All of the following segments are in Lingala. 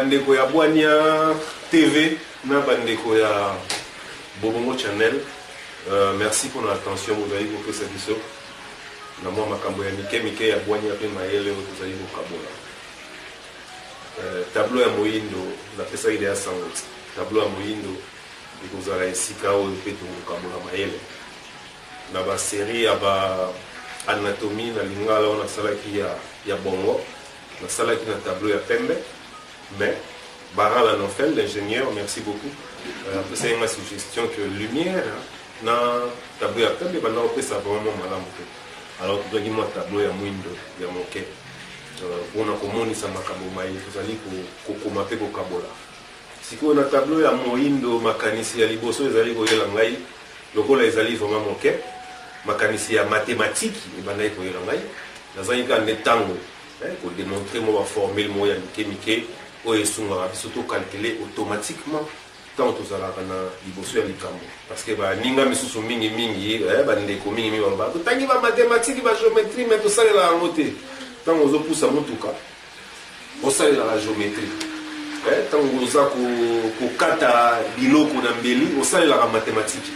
bandeko ya Bwania TV na bandeko ya Bobongo Channel. Merci pour l'attention vous avez beaucoup cette émission. Na moi makambo ya mike ya Bwania pe maele vous avez beaucoup kabola. Tableau ya moindo na pesa ile ya sango. Tableau ya moindo ikozala esika o pe to kabola maele. Na ba série ya ba anatomie na lingala on a salaki ya bongo. Na salaki na tableau ya pembe. Mais Baral Anofel, l'ingénieur, merci beaucoup. C'est une suggestion que lumière na tableau ya pembe bana on peut savoir vraiment malamu. Alors tu dois dire moi tableau ya mwindo ya moke. On a komoni sa makambo mai tozali ko komape ko kabola. Siko na tableau ya moindo makanisi ya liboso ezali ko yela ngai lokola ezali vraiment moke. Makanisi ya mathématique ebanda ko yela ngai. Nazali ka netango pour démontrer moi formule moi ya mike oyo sunga surtout calculer automatiquement tant aux alakana liboso ya likambo parce que ba ninga misusu mingi ba ndeko mingi ba tangi ba mathématique ba géométrie mais to salela la moté tant ozo poussa mutuka o salela la géométrie tant oza ko kata biloko na mbeli o salela la mathématique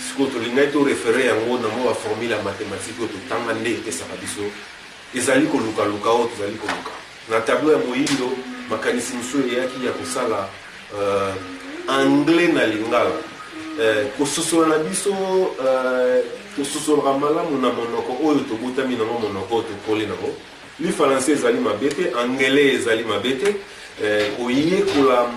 siko to linga to référer yango na mo ba formule ya mathématique to tanga nde pesa biso ezali ko luka o tozali ko luka na tableau ya moindo makanisi msuri yaki ya kusala anglais na lingala kososola na biso kososola malamu na monoko oyo tobutami na monoko to koli na ho li français ezali mabete anglais ezali mabete oyekola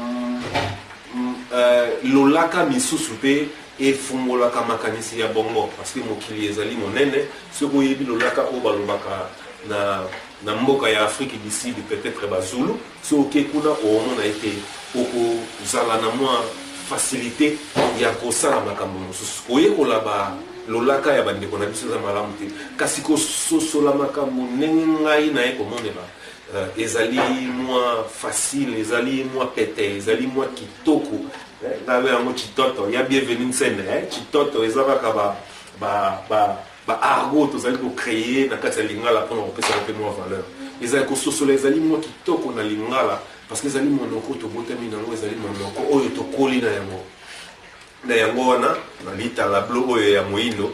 lolaka misusu pe efungolaka makanisi ya bongo parce que mokili ezali monene soko yebi lolaka o balobaka na mboka ya Afrique du Sud peut-être bazulu so ke kuna omona ete oko zala na mwa facilité ya kosala makambo mosusu koyekola ba lolaka ya bandeko na biso za malamu te kasi kososola makambo ngai na ekomonela ezali mwa facile ezali mwa pete ezali mwa kitoko ngawe yango chitoto ya bienvenue nsene chitoto ezabaka ba argot tozali ko créer na kati ya lingala pour repérer un peu moins valeur ezali ko sosola ezali mwa kitoko na lingala parce que ezali monoko to botami na ngo ezali monoko oyo to koli na yango wana na lita la blo oyo ya moindo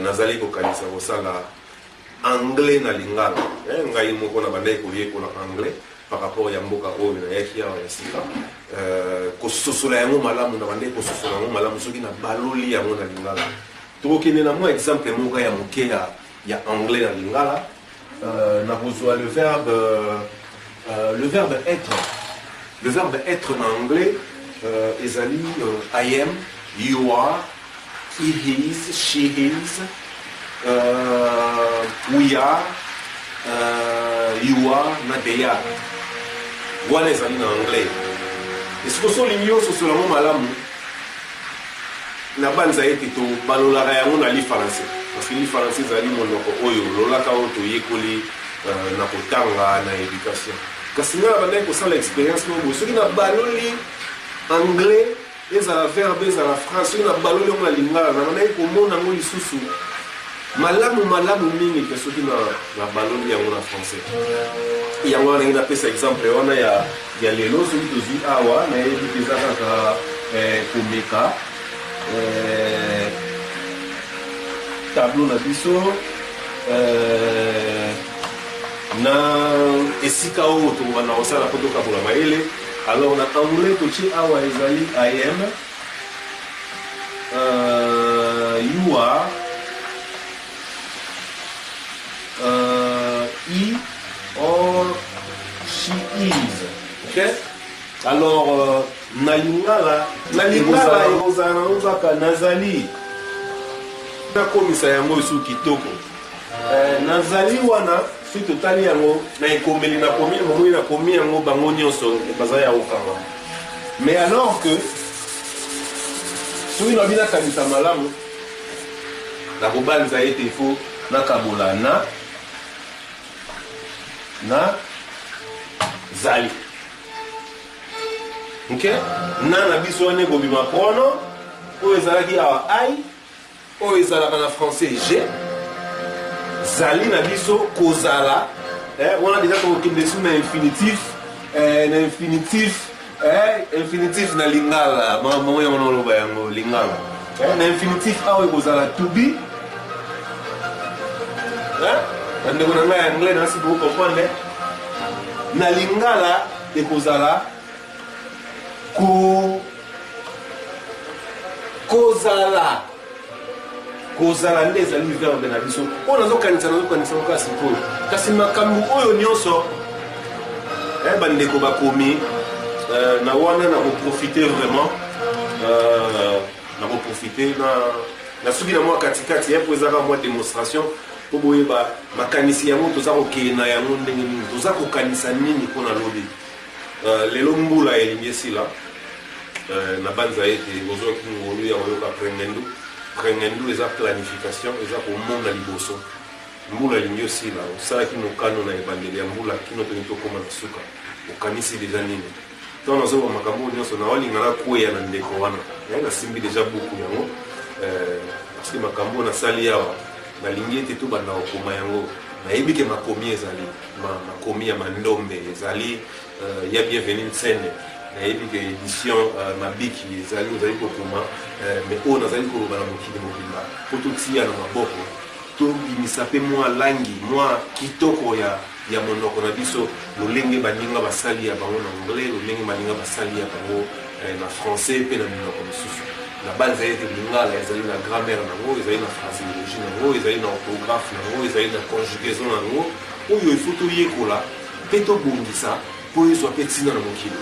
nazali ko kanisa ko sala anglais na lingala ngai moko na bandai ko yeko na anglais par rapport ya mboka oyo na yaki ya sika ko sosola yango malamu na bandai ko sosola yango malamu soki na baloli yango na lingala. Donc il y a un exemple moka ya moke ya anglais na lingala na kozwa le verbe être. Le verbe être en anglais ezali I am, you are, he is, she is, we are, you are, na they are. Wana ezali na anglais. Est-ce que so linyo so solamo malamu na banza ete to balolaka yango na li français parce que li français ezali monoko oyo lolaka oyo toyekoli na kotanga na éducation kasi nga na bandaki kosala expérience mobo soki na baloli anglais ezala verbe ezala france soki na baloli yango na lingala na bandaki komona yango lisusu malamu mingi ke soki na baloli yango na français yango wana ngi napesa exemple wana ya lelo soki tozwi awa nayebi eza kaka komeka tableau na biso na esika oyo tokobanda kosala po tokabola mayele alors na anglais totie awa ezali I am you are he or she is ok alors na lingala ekozala ozaka nazali nakomisa yango esu kitoko nazali wana soki totali yango na ekomeli nakomi momoi nakomi yango bango nyonso bazali ya kokanga mais alors que soki nabi nakanisa malamu nakobanza ete ifo nakabola na zali ok na biso wana ekobima prono oyo ezalaki awa ai oyo ezalaka na français je zali na biso kozala wana deja tokokende su na infinitif na infinitif infinitif na lingala mama yango loba yango lingala na infinitif awa ekozala to be ndeko na ngai anglais nasi pour comprendre na lingala ekozala kozala nde ezali verbe na biso oyo nazokanisa kasi mpoyo kasi makambo oyo nyonso bandeko bakomi na wana nakoprofite vraiment nakoprofite na soki na mwa katikati po ezaka mwa démonstration po boyeba makanisi yango toza kokeye na yango ndenge nini toza kokanisa nini mpona lobi lelo mbula elingi esila na banza ete ozwaki ngolu ya oyoka prengendu eza planification eza komona liboso mbula elingi osila osalaki mokano na ebandeli ya mbula kino toni tokóma na suka okanisi deja nini ntango nazoba makambo nyonso naolinga nakweya na ndeko wana nasimbi deja buku yango parceke makambo nasali awa nalingi ete tobanda kokoma yango nayebi ke makomi ezali makomi ya mandombe ezali ya bienvenue nsene nayebi ke édition mabiki ezali ozali kokoma mais oyo nazali koloba na mokili mobimba mpo totia na maboko tobimisa mpe mwa langi mwa kitoko ya monoko na biso lolenge baninga basali ya bango na anglais lolenge baninga basali ya bango na français mpe na minoko mosusu na banza ete lingala ezali na grammaire nango ezali na phraséologie nango ezali na orthographe nango ezali na conjugaison nango oyo ifo toyekola mpe tobongisa mpo ezwa mpe ntina na mokili